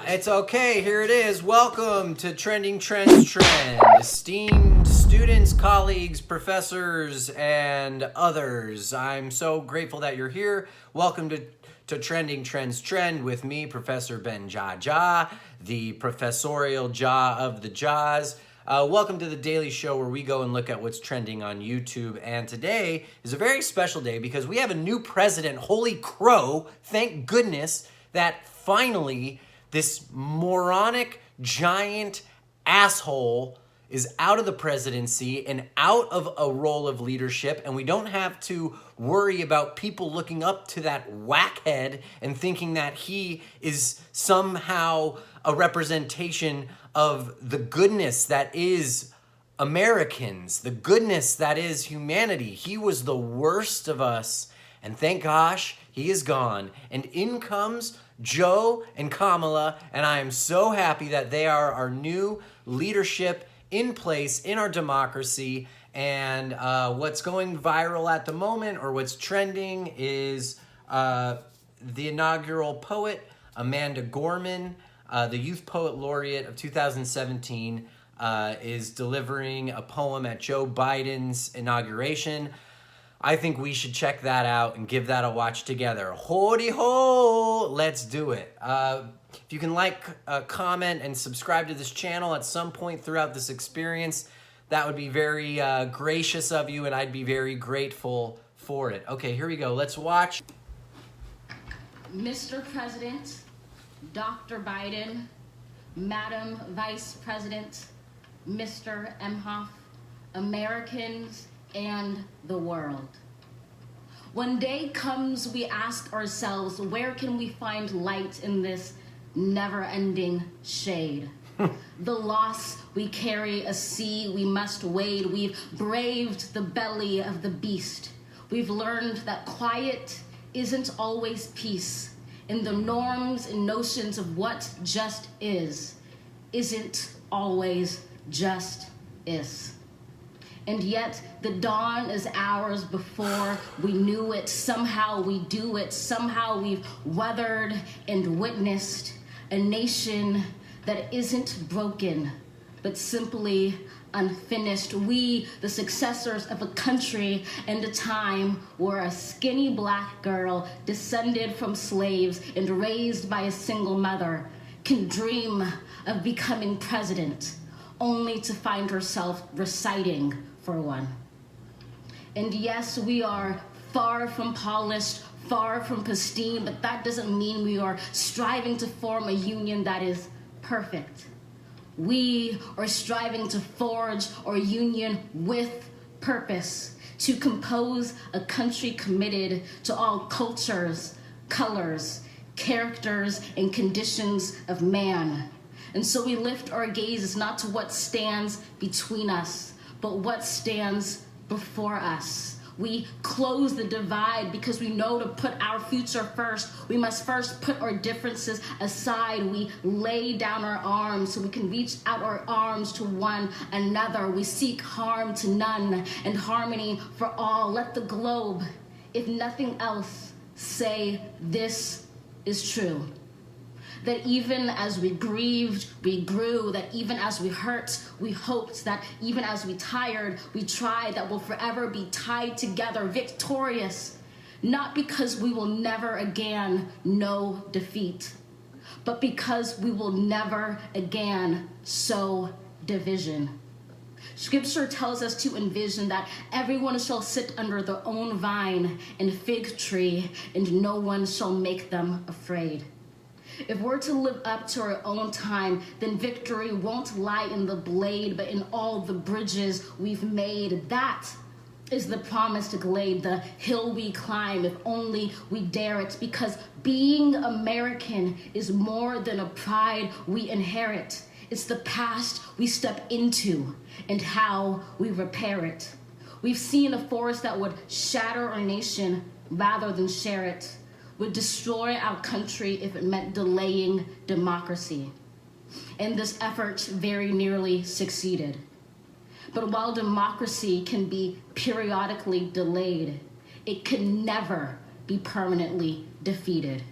It's okay, here it is. Welcome to Trending Trends Trend. Esteemed students, colleagues, professors, and others. I'm so grateful that you're here. Welcome to Trending Trends Trend with me, Professor Benjaja, the professorial jaw of the jaws. Welcome to the daily show where we go and look at what's trending on YouTube. And today is a very special day because we have a new president. Holy crow, thank goodness that finally this moronic, giant asshole is out of the presidency and out of a role of leadership, and we don't have to worry about people looking up to that whackhead and thinking that he is somehow a representation of the goodness that is Americans, the goodness that is humanity. He was the worst of us, and thank gosh, he is gone. And in comes Joe and Kamala, and I am so happy that they are our new leadership in place in our democracy. And what's going viral at the moment, or what's trending, is the inaugural poet, Amanda Gorman, the Youth Poet Laureate of 2017, is delivering a poem at Joe Biden's inauguration. I think we should check that out and give that a watch together. Hoity ho! Let's do it. If you can like, comment, and subscribe to this channel at some point throughout this experience, that would be very gracious of you, and I'd be very grateful for it. Okay, here we go. Let's watch. Mr. President, Dr. Biden, Madam Vice President, Mr. Emhoff, Americans, and the world. When day comes, we ask ourselves, where can we find light in this never-ending shade? The loss we carry, a sea we must wade. We've braved the belly of the beast. We've learned that quiet isn't always peace, and the norms and notions of what just isn't always just is. And yet the dawn is ours before we knew it. Somehow we do it. Somehow we've weathered and witnessed a nation that isn't broken, but simply unfinished. We, the successors of a country and a time where a skinny black girl descended from slaves and raised by a single mother can dream of becoming president, only to find herself reciting for one. And yes, we are far from polished, far from pristine, but that doesn't mean we are striving to form a union that is perfect. We are striving to forge our union with purpose, to compose a country committed to all cultures, colors, characters, and conditions of man. And so we lift our gazes not to what stands between us, but what stands before us. We close the divide because we know to put our future first. We must first put our differences aside. We lay down our arms so we can reach out our arms to one another. We seek harm to none and harmony for all. Let the globe, if nothing else, say this is true. That even as we grieved, we grew. That even as we hurt, we hoped. That even as we tired, we tried. That we'll forever be tied together, victorious. Not because we will never again know defeat, but because we will never again sow division. Scripture tells us to envision that everyone shall sit under their own vine and fig tree, and no one shall make them afraid. If we're to live up to our own time, then victory won't lie in the blade, but in all the bridges we've made. That is the promised glade, the hill we climb, if only we dare it. Because being American is more than a pride we inherit. It's the past we step into and how we repair it. We've seen a force that would shatter our nation rather than share it, would destroy our country if it meant delaying democracy. And this effort very nearly succeeded. But while democracy can be periodically delayed, it can never be permanently defeated.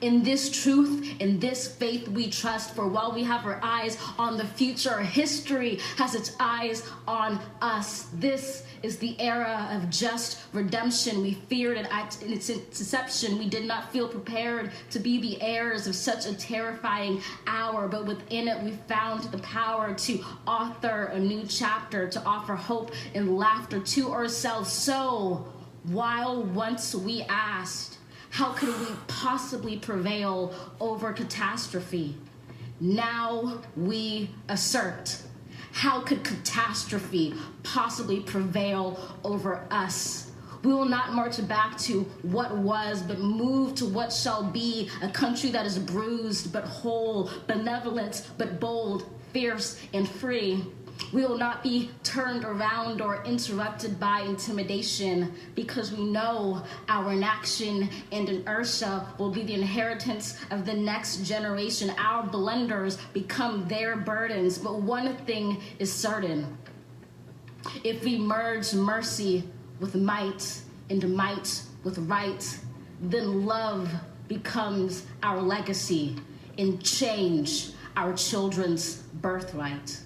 In this truth, in this faith we trust, for while we have our eyes on the future, history has its eyes on us. This is the era of just redemption. We feared it in its inception. We did not feel prepared to be the heirs of such a terrifying hour, but within it we found the power to author a new chapter, to offer hope and laughter to ourselves. So, while once we asked, how could we possibly prevail over catastrophe? Now we assert, how could catastrophe possibly prevail over us? We will not march back to what was, but move to what shall be, a country that is bruised but whole, benevolent but bold, fierce and free. We will not be turned around or interrupted by intimidation, because we know our inaction and inertia will be the inheritance of the next generation. Our blunders become their burdens. But one thing is certain: if we merge mercy with might and might with right, then love becomes our legacy and change our children's birthright.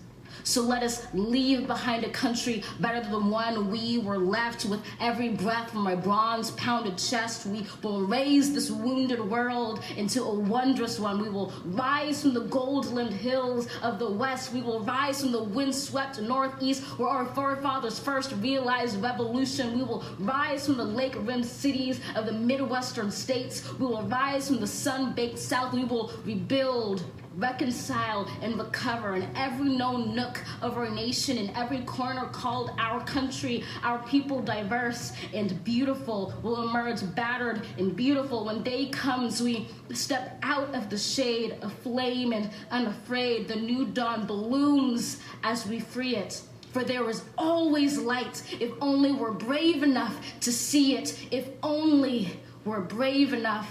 So let us leave behind a country better than the one we were left. With every breath from my bronze-pounded chest, we will raise this wounded world into a wondrous one. We will rise from the gold-limbed hills of the west. We will rise from the wind-swept northeast, where our forefathers first realized revolution. We will rise from the lake-rimmed cities of the Midwestern states. We will rise from the sun-baked south. We will rebuild, reconcile, and recover in every known nook of our nation, in every corner called our country. Our people, diverse and beautiful, will emerge battered and beautiful. When day comes, we step out of the shade, aflame and unafraid. The new dawn blooms as we free it. For there is always light, if only we're brave enough to see it, if only we're brave enough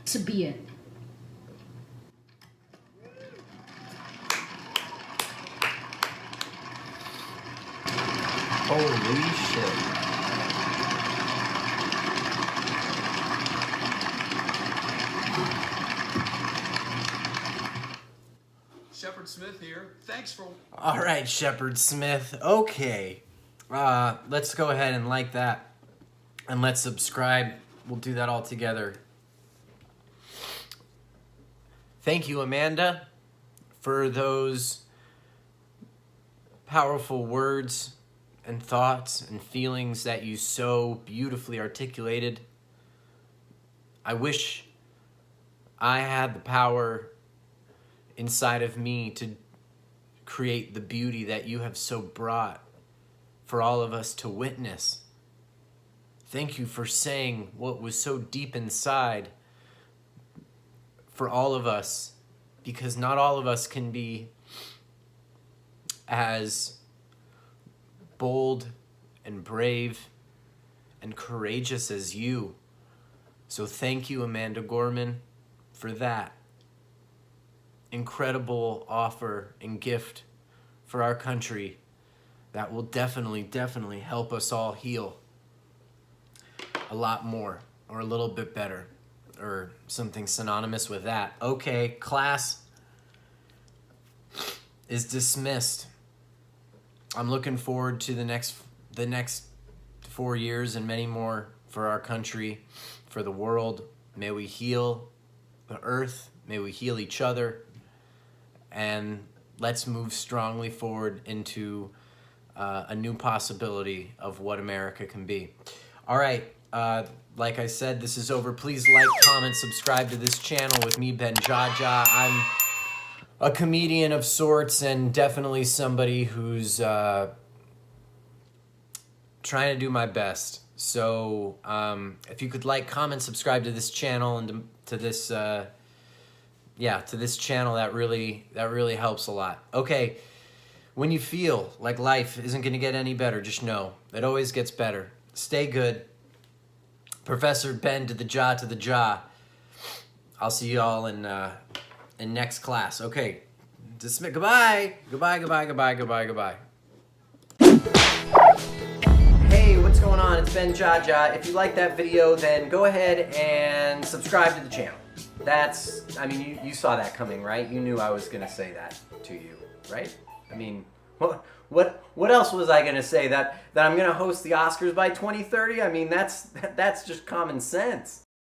to be it. Holy shit. Shepard Smith here. Thanks for... All right, Shepard Smith. Okay. Let's go ahead and like that. And let's subscribe. We'll do that all together. Thank you, Amanda, for those powerful words and thoughts and feelings that you so beautifully articulated. I wish I had the power inside of me to create the beauty that you have so brought for all of us to witness. Thank you for saying what was so deep inside for all of us, because not all of us can be as bold and brave and courageous as you. So thank you, Amanda Gorman, for that incredible offer and gift for our country that will definitely help us all heal a lot more, or a little bit better, or something synonymous with that. Okay, class is dismissed. I'm looking forward to the next 4 years and many more for our country, for the world. May we heal the earth. May we heal each other. And let's move strongly forward into a new possibility of what America can be. All right. Like I said, this is over. Please like, comment, subscribe to this channel with me, Benjaja. I'm a comedian of sorts, and definitely somebody who's trying to do my best. So if you could like, comment, subscribe to this channel and to this channel, that really helps a lot. Okay, when you feel like life isn't going to get any better, just know it always gets better. Stay good. Professor Ben to the jaw. I'll see you all in next class. Okay. Dismiss. Goodbye. Goodbye. Hey. Hey, what's going on? It's Benjaja. If you like that video, then go ahead and subscribe to the channel. I mean, you saw that coming, right? You knew I was gonna say that to you, right? I mean, what else was I gonna say? That I'm gonna host the Oscars by 2030? I mean, that's just common sense.